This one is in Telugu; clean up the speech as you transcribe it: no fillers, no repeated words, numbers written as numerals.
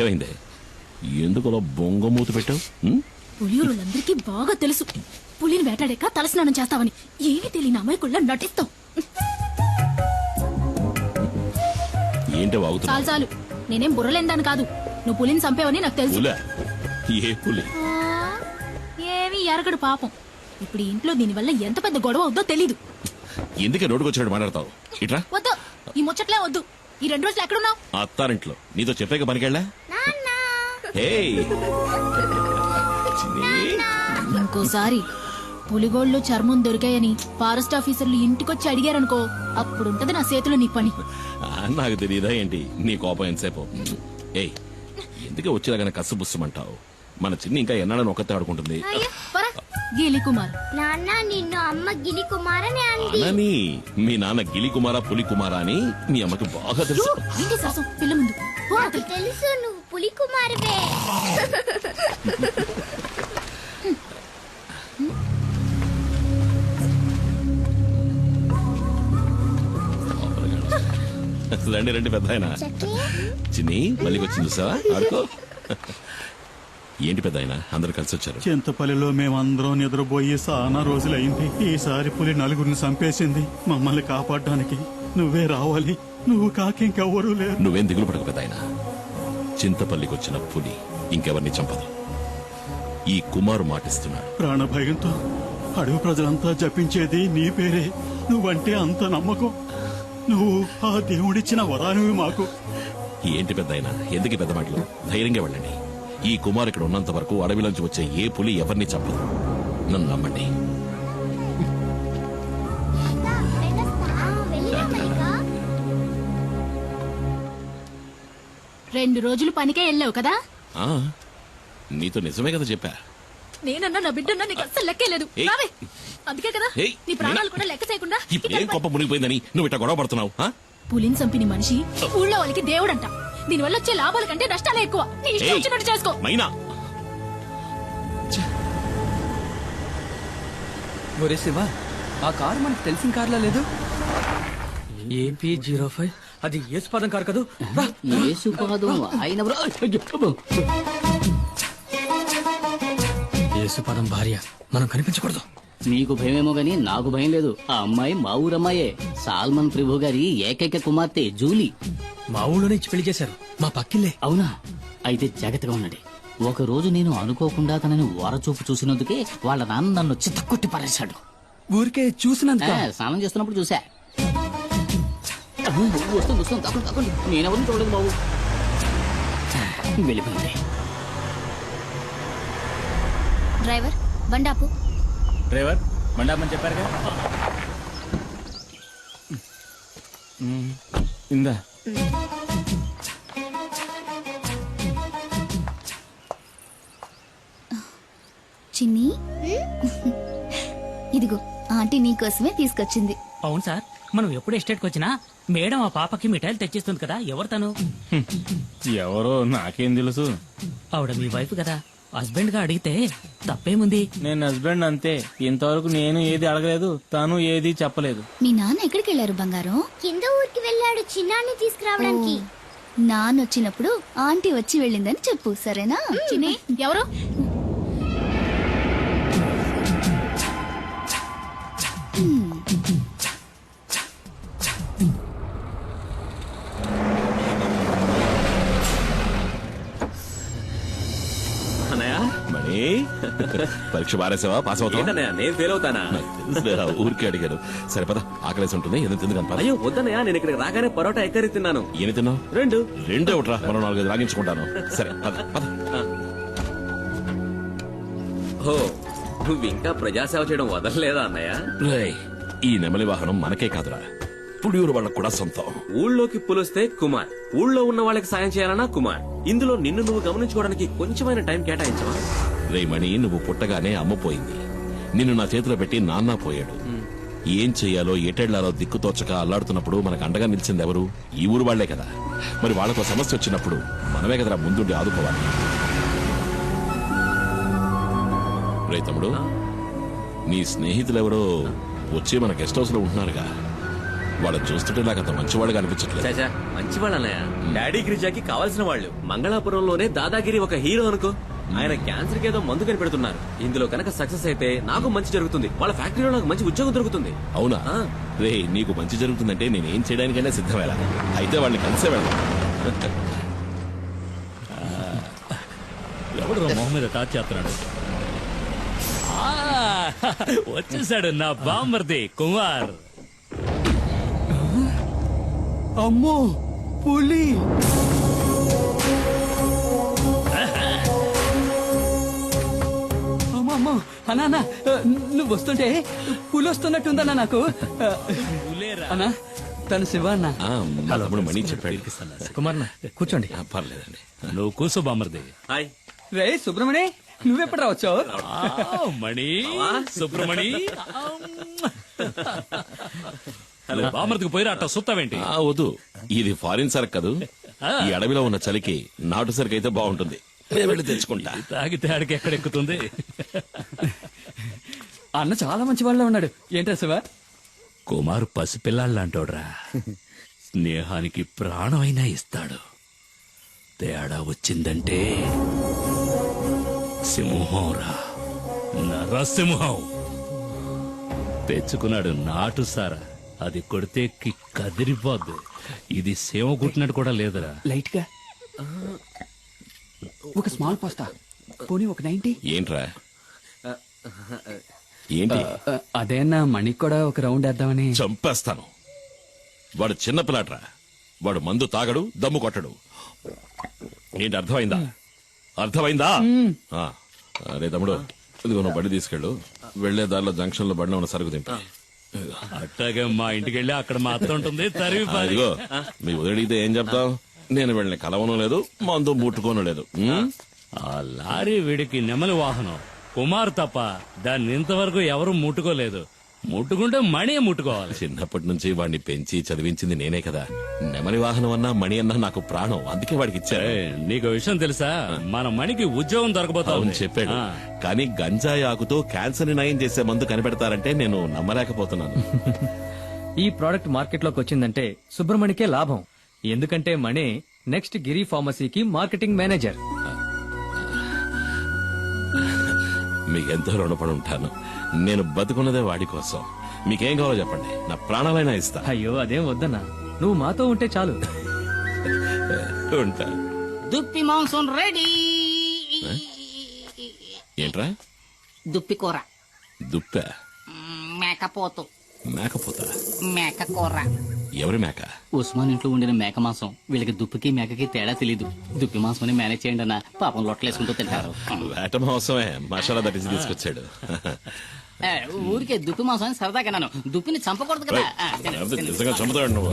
ఏమైంది? ఎందుకలా బొంగమూతి పెట్టావు? పులియూరులందరికీ బాగా తెలుసు పులిని వేటాడాక తలస్నానం చేస్తావని. ఏమీ తెలియని అమాయకుల్లా నటిస్తావు. ఏంటో వాగుతున్నా? చాలు చాలు, నేనేం బుర్రలేందాను కాదు. నువ్వు పులిని చంపేవని నాకు తెలుసు. ఏ పులి? ఏమీ ఎరగడు పాపం. ఇప్పుడు ఈ ఇంట్లో దీనివల్ల ఎంత పెద్ద గొడవ అవుద్దో తెలీదు. ఎందుకే రోడ్డుకు వచ్చినట్టు మాట్లాడతావు? ఇట్రా. వద్దు, ఈ ముచ్చట్లే వద్దు. ఈ 2 రోజులు ఎక్కడున్నావు? అత్తారింట్లో. నీతో చెప్పాక పనికెళ్ళా? ఇంకోసారి పులిగోళ్ళు చర్మం దొరికాయని ఫారెస్ట్ ఆఫీసర్లు ఇంటికొచ్చి అడిగారనుకో, అప్పుడుంటది నా చేతిలో నీ పని. నాకు తెలియదా ఏంటి నీ కోపం ఎంతసేపు? ఏయ్, ఎందుకే వచ్చేలాగానే కసు బుస్సమంటావు? మన చిన్ని ఇంకా ఎన్నాడని ఒక్కతే ఆడుకుంటుంది. గిలి కుమార్. నాన్న నిన్ను అమ్మ గిలి కుమార్ అని అంది. అనని మీ నాన్న గిలి కుమారా పులి కుమారా అని మీ అమ్మకి బాగా తెలుసు. పిల్ల ముందు నాకు తెలుసు నువ్వు పులి కుమారువే. రండి రండి పెద్ద ఆయన. చిన్ని మళ్ళీ వచ్చింది చూసావా? ఆడుకో. ఏంటి పెద్ద ఆయన అందరూ కలిసి వచ్చారు? చింతపల్లిలో మేమందరం నిద్రపోయి చాలా రోజులైంది. ఈసారి పులి 4 చంపేసింది. మమ్మల్ని కాపాడడానికి నువ్వే రావాలి. నువ్వు కాకింకెవ్వరూ లేరు. నువ్వేం దిగులు పడకు పెద్ద ఆయన. చింతపల్లికి వచ్చిన పులి ఇంకెవరిని చంపదు. ఈ కుమారు మాటిస్తున్నాడు. ప్రాణభయంతో అడవి ప్రజలంతా జపించేది నీ పేరే. నువ్వంటే అంత నమ్మకం. నువ్వు ఆ దేవుడిచ్చిన వరానివి మాకు. ఏంటి పెద్ద ఆయన ఎందుకు పెద్ద మాటలు? ధైర్యంగా వెళ్ళండి. ఈ కుమార్ ఇక్కడ ఉన్నంత వరకు అడవిలోంచి వచ్చే ఏ పులి ఎవరిని చంపదు. నన్ను నమ్మండి. 2 రోజులు పనికే వెళ్ళావు కదా? నీతో నిజమే కదా చెప్పా. నేనన్నా నా బిడ్డన్నా నీకు అస్సలు లెక్కేలేదు. అందుకే కదా నీ ప్రాణాలు కూడా లెక్క చేయకుండా ఏం కొప్ప మునిగిపోయిందని నువ్వు ఇట్లా గొడవ పడుతున్నావు? పులిని చంపిన మనిషి ఊళ్ళో వాళ్ళకి దేవుడంట. దీనివల్ల వచ్చే లాభాల కంటే నష్టాలే ఎక్కువ. నీ ఇష్టం వచ్చినట్టు చేసుకో. మైనా ఒరే శివ, ఆ కారు మనకు తెలిసిన కార్లా లేదు. AP05 అది యేసుపాదం కారు కదూ? యేసుపాదం భార్య. మనం కనిపించకూడదు. నీకు భయమేమో గాని నాకు భయం లేదు. ఆ అమ్మాయి మా ఊరమ్మాయే. సాల్మన్ ప్రభు గారి ఏకైక కుమార్తె జూలీ. మా ఊళ్ళోనే ఇచ్చి పెళ్లి చేశారు. మా పక్కిల్లే. అవునా? అయితే జాగ్రత్తగా ఉండండి. ఒక రోజు నేను అనుకోకుండా తనని ఓరచూపు చూసినందుకే వాళ్ళ నాన్న నన్ను చిత్తకొట్టి పారేశాడు. ఊరికే చూసినందుక? స్నానం చేస్తున్నప్పుడు చూసా. వస్తుంది తప్పండి. నేనెవరిని చూడలేదు బాబు. వెళ్ళిపోయింది. డ్రైవర్ బండాపు. డ్రైవర్ బండాపని చెప్పారు కదా. ఇందా చిన్ని, ఇదిగో ఆంటీ నీకోసమే తీసుకొచ్చింది. అవును సార్, మనం ఎప్పుడు ఎస్టేట్కి వచ్చినా మేడం ఆ పాపకి మిఠాయిలు తెచ్చిస్తుంది కదా. ఎవరు తను? ఎవరో నాకేం తెలుసు. ఆవిడ మీ వైఫ్ కదా. హస్బెండ్ గా అడిగితే తప్పేముంది? నేను హస్బెండ్ అంతే. ఇంతవరకు నేను ఏది అడగలేదు, తను ఏది చెప్పలేదు. మీ నాన్న ఎక్కడికి వెళ్ళారు బంగారం? కింద ఊరికి వెళ్ళాడు చిన్నాన్ని తీసుకురావడానికి. నాన్న వచ్చినప్పుడు ఆంటీ వచ్చి వెళ్ళిందని చెప్పు, సరేనా? చిన్ని ఎవరు? పరీక్ష బారేసావా? పాస్ అవుతా? నేను ఫెయిల్ అవుతానా? ఊరికే అడిగారు. సరే పద, ఆకలేసి ఉంటుంది. ఏదో తిందు కనపడ. అయ్యో వద్దనయ్యా, నేను ఇక్కడ రాగానే పరోటా ఎక్కరి తిన్నాను. ఏమి తిన్నావు? 2 ఒకట్రా. మనం 4 రాగించుకుంటాను. సరే పద పద. ఓ, నువ్వు ఇంకా ప్రజాసేవ చేయడం వదలలేదా అన్నయ్య? ఈ నెమలి వాహనం మనకే కాదురా, పుడియూరు వాళ్ళకు కూడా సొంతం. ఊళ్ళోకి పులిస్తే కుమార్, ఊళ్ళో ఉన్న వాళ్ళకి సాయం చేయాలన్నా కుమార్. ఇందులో నిన్ను నువ్వు గమనించుకోవడానికి కొంచెమైన టైం కేటాయించవా? రేమణి, నువ్వు పుట్టగానే అమ్మ పోయింది. నిన్ను నా చేతిలో పెట్టి నాన్న పోయాడు. ఏం చెయ్యాలో ఎటెళ్లాలో దిక్కుతోచక అల్లాడుతున్నప్పుడు మనకు అండగా నిలిచింది ఎవరు? ఈ ఊరు వాళ్లే కదా. మరి వాళ్లకు సమస్య వచ్చినప్పుడు మనమే కదరా ముందుండి ఆదుకోవాలి. రే తమ్ముడు, నీ స్నేహితులెవరో వచ్చి మన గెస్ట్ హౌస్ లో ఉంటున్నారుగా. వాళ్ళని చూస్తుంటే నాకు అంత మంచివాడుగా అనిపించట్లేదు. చాచా మంచి వాళ్ళు అన్నయ్య. డాడీ గిరిజాకి కావాల్సిన వాళ్ళు. మంగళాపురంలోనే దాదాగిరి ఒక హీరో అనుకో. ఆయన క్యాన్సర్ కి ఏదో మందు కనిపెడుతున్నారు. ఇందులో కనుక సక్సెస్ అయితే నాకు మంచి జరుగుతుంది, వాళ్ళ ఫ్యాక్టరీలో నాకు మంచి ఉద్యోగం దొరుకుతుంది. అవునా? ఆ. రే, నీకు మంచి జరుగుతుందంటే నేను ఏం చేయడానికైనా సిద్ధమేలా. అయితే వాళ్ళని కలిసే వెళ్దాం. ఎవడు మొహం మీద టాచ్ చేస్తున్నాడు? వచ్చేసాడు నా బామ్మర్ది కుమార్. అమ్మో పులి! అమ్మో అమ్మో అన్నా అన్నా, నువ్వు వస్తుంటే పులి వస్తున్నట్టుందన్నా నాకు. అన్నా తను శివ అన్న. మా తమ్ముడు మణి చెప్పాడు. కుమార్ కూర్చోండి. పర్లేదండి. నువ్వు కూర్చో బామ్మర్ది. హాయ్. రే సుబ్రమణి, నువ్వెప్పుడు రావచ్చావు? మణి సుబ్రమణి. హలో బామ్మర్దికి పోయిరా అట్ట సుత్తావేంటి? వద్దు, ఇది ఫారిన్ సరుకు కదూ. ఈ అడవిలో ఉన్న చలికి నాటు సరుకు అయితే బాగుంటుంది. నేను వెళ్ళి తెచ్చుకుంటా. తాగితే ఆడికి ఎక్కడెక్కుతుంది? అన్న చాలా మంచి వాళ్ళ ఉన్నాడు. ఏంటా శివ? కుమార్ పసిపిల్లాళ్ళంటోడ్రా. స్నేహానికి ప్రాణమైనా ఇస్తాడు. తేడా వచ్చిందంటే సింహంరా, నరసింహం. తెచ్చుకున్నాడు నాటు సారా. అది కొడితే కదిరిపోద్దు. ఇది సేవ కుట్టినట్టు కూడా లేదురా. లైట్ గా ఒక స్మాల్ పాస్తా, పోనీ ఒక 90. ఏంట్రా? ఏంటి? అదే అన్న, మణికి కూడా ఒక రౌండ్ వేద్దామని. చంపేస్తాను. వాడు చిన్న పిల్లాడ్రా. వాడు మందు తాగడు, దమ్ము కొట్టడు. ఏంటి అర్థమైందా? అర్థమైందా? అరే తమ్ముడు, ఇదిగో నువ్వు బండి తీసుకెళ్ళు. వెళ్లే దారిలో జంక్షన్ లో బండి ఉన్న సరుకు దింపా. అట్టాగే మా ఇంటికి వెళ్ళి అక్కడ మా అత్త ఉంటుంది. తరివి పారి. ఇదిగో మీ ఉదడితే ఏం చెప్తావు? నేను వెళ్ళిన కలవను లేదు, మందు ముట్టుకోను లేదు. ఆ లారీ వీడికి నెమలి వాహనం. కుమార్ తప్ప దాన్ని ఇంతవరకు ఎవరు ముట్టుకోలేదు. ముట్టుకుంటే మణి ముట్టుకోవాలి. చిన్నప్పటి నుంచి వాడిని పెంచి చదివించింది నేనే కదా. నెమలి వాహనం అన్నా మణి అన్నా నాకు ప్రాణం. అందుకే వాడికి ఇచ్చా. నీకు విషయం తెలుసా? మన మణికి ఉద్యోగం దొరకబోతా అవును చెప్పాడు. కానీ గంజాయి ఆకుతో క్యాన్సర్ ని నయం చేసే మందు కనిపెడతారంటే నేను నమ్మలేకపోతున్నాను. ఈ ప్రోడక్ట్ మార్కెట్ లోకి వచ్చిందంటే సుబ్రమణికే లాభం. ఎందుకంటే మణి నెక్స్ట్ గిరి ఫార్మసీకి మార్కెటింగ్ మేనేజర్. మీకెంతో రుణపడి ఉంటాను. నేను బతుకున్నదే వాడి కోసం. మీకేం కావాలో చెప్పండి, నా ప్రాణాలైనా ఇస్తా. అయ్యో అదేం వద్దన్నా, నువ్వు మాతో ఉంటే చాలు. ఉంటా. దుప్పి మాంసం రెడీ. ఏంట్రా? దుప్పి కూర. దుప్ప? మేకపోతు. మేకపోతా? మేక కూర. ఎవరి మేక? ఉస్మాన్ ఇంట్లో ఉండిన మేక మాంసం. వీళ్ళకి దుప్పికి మేకకి తేడా తెలీదు. దుప్పి మాంసం మేనేజ్ చేయండి అన్న. పాపం లొట్టలేసుకుంటూ తింటారు. వేట మాంసమే మసాలా దట్టించి తీసుకొచ్చాడు. ఊరికే దుప్పి మాంసం సరదాగా నన్ను. దుప్పిని చంపకూడదు కదా. నిజంగా చంపుతాడు నువ్వు.